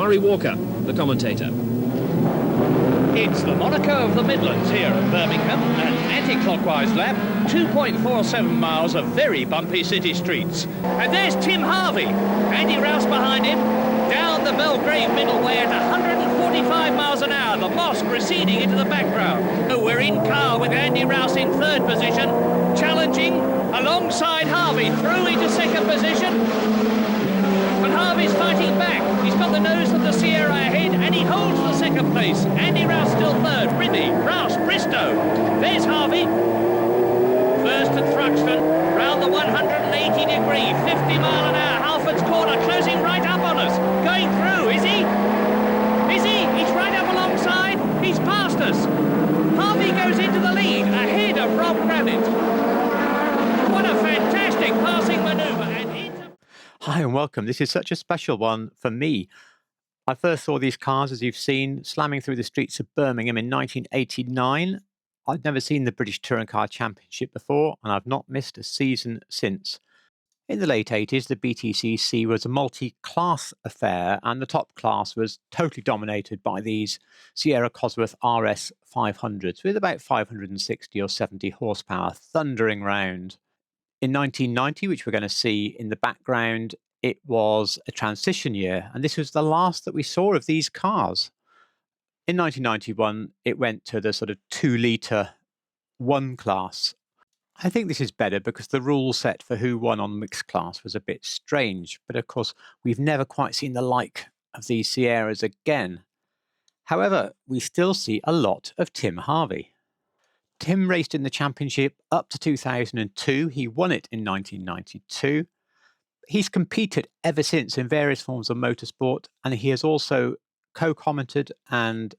Murray Walker, the commentator. It's the Monaco of the Midlands here at Birmingham, an anti-clockwise lap, 2.47 miles of very bumpy city streets. And there's Tim Harvey, Andy Rouse behind him, down the Belgrave middleway at 145 miles an hour, the mosque receding into the background. So we're in car with Andy Rouse in third position, challenging alongside Harvey through into second position. But Harvey's fighting back. He's got the nose of the Sierra ahead and he holds the second place. Andy Rouse still third. Ribby, Rouse, Bristow. There's Harvey. First at Thruxton, round the 180-degree, 50-mile an hour. Halford's corner, closing right up on us. Going through, is he? Is he? He's right up alongside. He's past us. Harvey goes into the lead, ahead of Rob Gravett. What a fantastic passing manoeuvre. Hi and welcome. This is such a special one for me. I first saw these cars, as you've seen, slamming through the streets of Birmingham in 1989. I'd never seen the British Touring Car Championship before, and I've not missed a season since. In the late 80s, the BTCC was a multi-class affair, and the top class was totally dominated by these Sierra Cosworth RS500s with about 560 or 70 horsepower thundering round. In 1990, which we're going to see in the background, it was a transition year, and this was the last that we saw of these cars. In 1991, it went to the sort of 2-litre 1 class. I think this is better because the rule set for who won on mixed class was a bit strange, but of course, we've never quite seen the like of these Sierras again. However, we still see a lot of Tim Harvey. Tim raced in the championship up to 2002. He won it in 1992. He's competed ever since in various forms of motorsport, and he has also co-commented and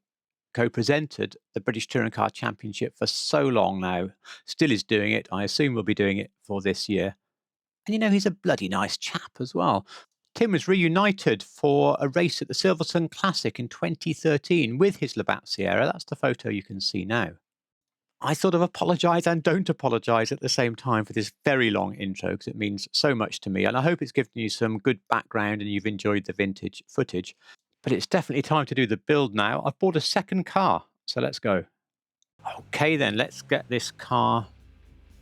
co-presented the British Touring Car Championship for so long now. Still is doing it. I assume we'll be doing it for this year. And you know, he's a bloody nice chap as well. Tim was reunited for a race at the Silverstone Classic in 2013 with his Labbat Sierra. That's the photo you can see now. I sort of apologise and don't apologise at the same time for this very long intro because it means so much to me, and I hope it's given you some good background and you've enjoyed the vintage footage. But it's definitely time to do the build now. I've bought a second car, so let's go. Okay then, let's get this car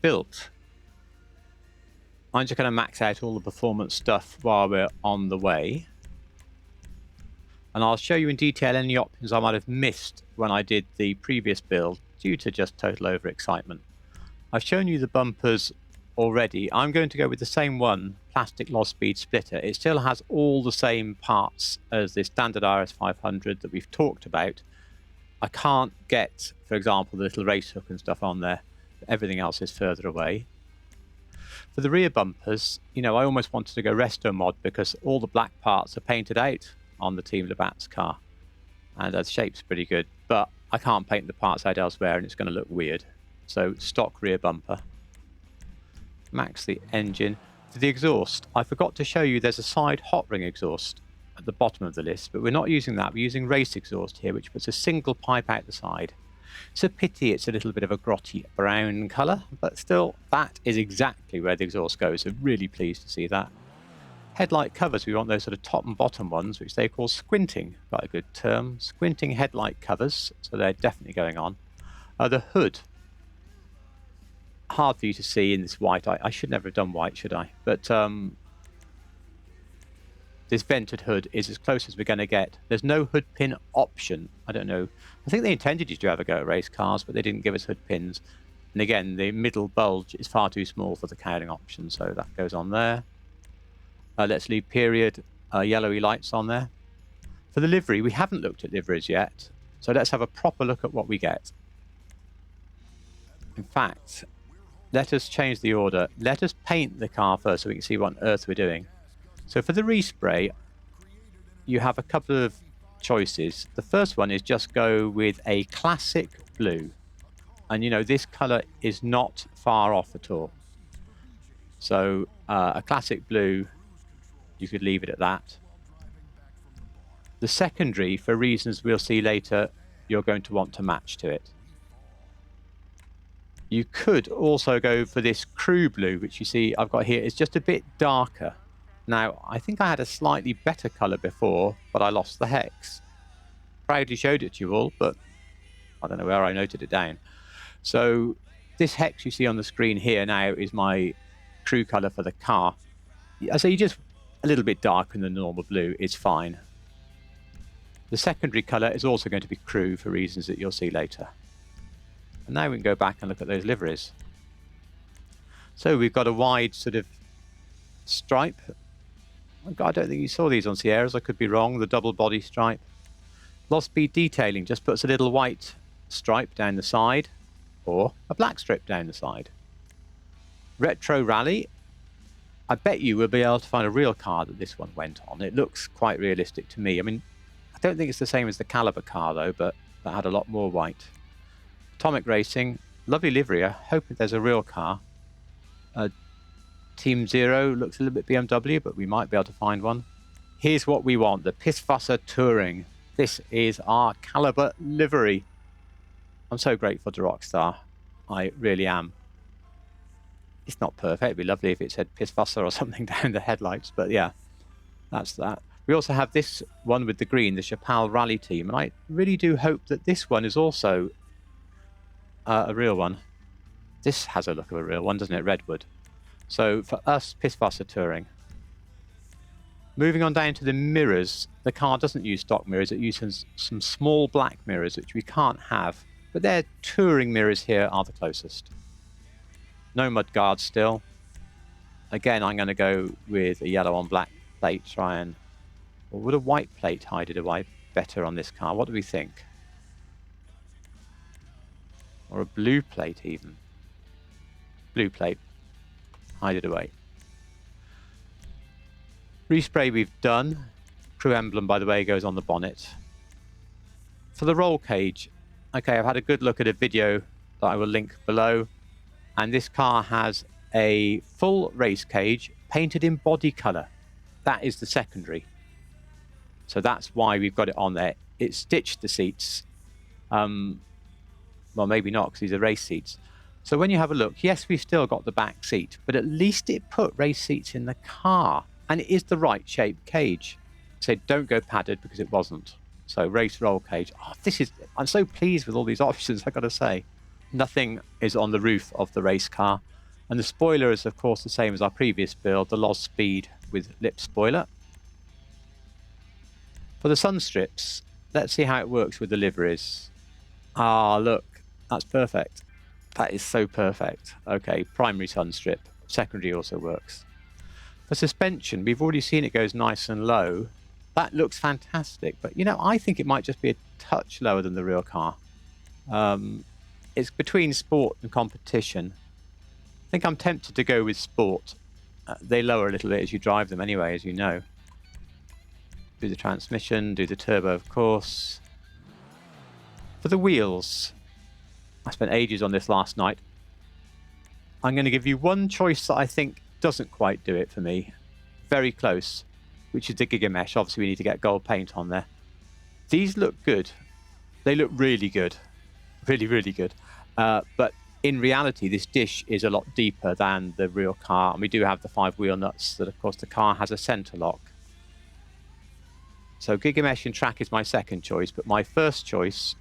built. I'm just going to max out all the performance stuff while we're on the way. And I'll show you in detail any options I might have missed when I did the previous build, due to just total overexcitement. I've shown you the bumpers already. I'm going to go with the same one, plastic LozSpeed splitter. It still has all the same parts as the standard RS500 that we've talked about. I can't get, for example, the little race hook and stuff on there. Everything else is further away. For the rear bumpers, you know, I almost wanted to go resto mod because all the black parts are painted out on the Team Labbat's car. And the shape's pretty good, but I can't paint the parts out elsewhere and it's going to look weird. So stock rear bumper. Max the engine. For the exhaust, I forgot to show you there's a side hot ring exhaust at the bottom of the list, but we're not using that. We're using race exhaust here, which puts a single pipe out the side. It's a pity it's a little bit of a grotty brown colour, but still, that is exactly where the exhaust goes. So really pleased to see that. Headlight covers, we want those sort of top and bottom ones, which they call squinting. Quite a good term. Squinting headlight covers, so they're definitely going on. The hood. Hard for you to see in this white. I should never have done white, should I? But this vented hood is as close as we're going to get. There's no hood pin option. I don't know. I think they intended you to have a go at race cars, but they didn't give us hood pins. And again, the middle bulge is far too small for the cowling option, so that goes on there. Let's leave period yellowy lights on there. For the livery, we haven't looked at liveries yet, so let's have a proper look at what we get. In fact, let us change the order. Let us paint the car first so we can see what on earth we're doing. So for the respray, you have a couple of choices. The first one is just go with a classic blue. And you know, this colour is not far off at all. So a classic blue, you could leave it at that. The secondary, for reasons we'll see later, you're going to want to match to it. You could also go for this crew blue, which you see I've got here. It's just a bit darker. Now, I think I had a slightly better colour before, but I lost the hex. Proudly showed it to you all, but I don't know where I noted it down. So this hex you see on the screen here now is my crew colour for the car. I say just a little bit darker than the normal blue is fine. The secondary colour is also going to be crew for reasons that you'll see later. And now we can go back and look at those liveries. So we've got a wide sort of stripe. I don't think you saw these on Sierras, I could be wrong. The double body stripe. LozSpeed detailing just puts a little white stripe down the side or a black strip down the side. Retro Rally. I bet you will be able to find a real car that this one went on. It looks quite realistic to me. I mean, I don't think it's the same as the Caliber car though, but that had a lot more white. Atomic Racing, lovely livery. I hope there's a real car. Team Zero looks a little bit BMW, but we might be able to find one. Here's what we want, the Pisswasser Touring. This is our Caliber livery. I'm so grateful to Rockstar. I really am. It's not perfect. It'd be lovely if it said Pisswasser or something down the headlights, but yeah, that's that. We also have this one with the green, the Chappelle Rally Team, and I really do hope that this one is also a real one. This has a look of a real one, doesn't it? Redwood. So for us, Pisswasser Touring. Moving on down to the mirrors. The car doesn't use stock mirrors. It uses some small black mirrors, which we can't have. But their touring mirrors here are the closest. No mud guards still. Again, I'm going to go with a yellow on black plate. Try and... Or would a white plate hide it away better on this car? What do we think? Or a blue plate even. Blue plate. Hide it away. Respray we've done. Crew emblem, by the way, goes on the bonnet. For the roll cage, okay, I've had a good look at a video that I will link below. And this car has a full race cage painted in body colour. That is the secondary. So that's why we've got it on there. It stitched the seats. Well, maybe not, because these are race seats. So when you have a look, yes, we've still got the back seat, but at least it put race seats in the car. And it is the right shaped cage. So don't go padded because it wasn't. So race roll cage. Oh, I'm so pleased with all these options, I've got to say. Nothing is on the roof of the race car. And the spoiler is, of course, the same as our previous build, the LozSpeed with lip spoiler. For the sun strips, let's see how it works with the liveries. Ah, look, that's perfect. That is so perfect. Okay, primary sun strip. Secondary also works. For suspension, we've already seen it goes nice and low. That looks fantastic. But, you know, I think it might just be a touch lower than the real car. It's between sport and competition. I think I'm tempted to go with sport. They lower a little bit as you drive them anyway, as you know. Do the transmission, do the turbo, of course. For the wheels, I spent ages on this last night. I'm going to give you one choice that I think doesn't quite do it for me. Very close, which is the Giga Mesh. Obviously, we need to get gold paint on there. These look good. They look really good. Really, really good. But in reality, this dish is a lot deeper than the real car. And we do have the 5 wheel nuts that, of course, the car has a center lock. So Giga Mesh and track is my second choice. But my first choice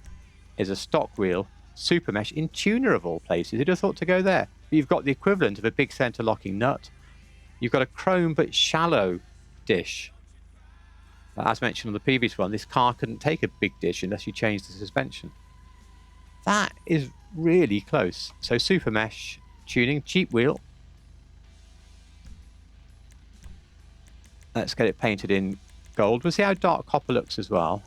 is a stock wheel Super Mesh in tuner of all places. Who'd have thought to go there? But you've got the equivalent of a big center locking nut. You've got a chrome but shallow dish. As mentioned on the previous one, this car couldn't take a big dish unless you changed the suspension. That is really close. So Super Mesh tuning, cheap wheel. Let's get it painted in gold. We'll see how dark copper looks as well.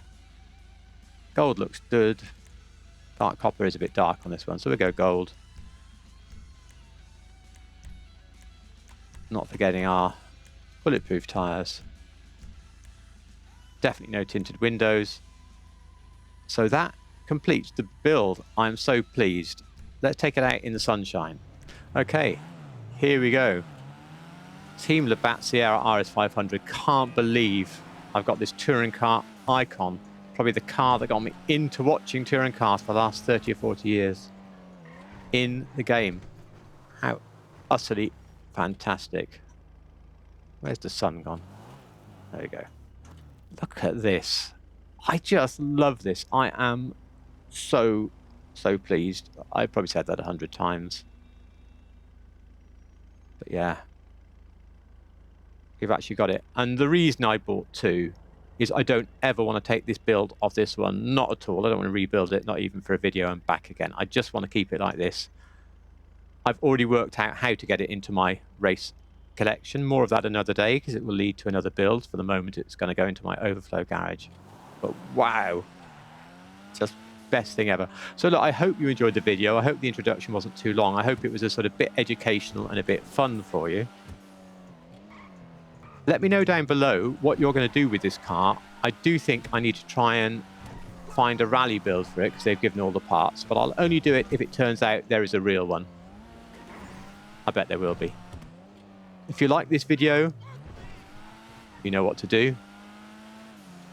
Gold looks good. Dark copper is a bit dark on this one, so we'll go gold. Not forgetting our bulletproof tyres. Definitely no tinted windows. So that completes the build. I'm so pleased. Let's take it out in the sunshine. Okay, here we go. Team Labbat Sierra RS500. Can't believe I've got this touring car icon. Probably the car that got me into watching touring cars for the last 30 or 40 years in the game. How utterly fantastic. Where's the sun gone? There you go. Look at this. I just love this. I am so pleased. I've probably said that 100 times. But yeah, we've actually got it. And the reason I bought two is I don't ever want to take this build off this one. Not at all. I don't want to rebuild it, not even for a video and back again. I just want to keep it like this. I've already worked out how to get it into my race collection. More of that another day because it will lead to another build. For the moment, it's going to go into my overflow garage. But wow, just best thing ever. So look, I hope you enjoyed the video. I hope the introduction wasn't too long. I hope it was a sort of bit educational and a bit fun for you. Let me know down below what you're going to do with this car. I do think I need to try and find a rally build for it because they've given all the parts, but I'll only do it if it turns out there is a real one. I bet there will be. If you like this video, you know what to do.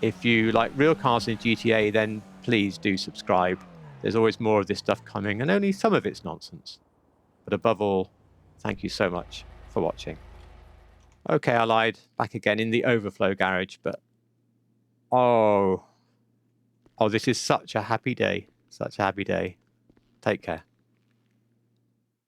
If you like real cars in GTA, then please do subscribe. There's always more of this stuff coming, and only some of it's nonsense. But above all, thank you so much for watching. Okay, I lied. Back again in the overflow garage, but oh, this is such a happy day. Such a happy day. Take care.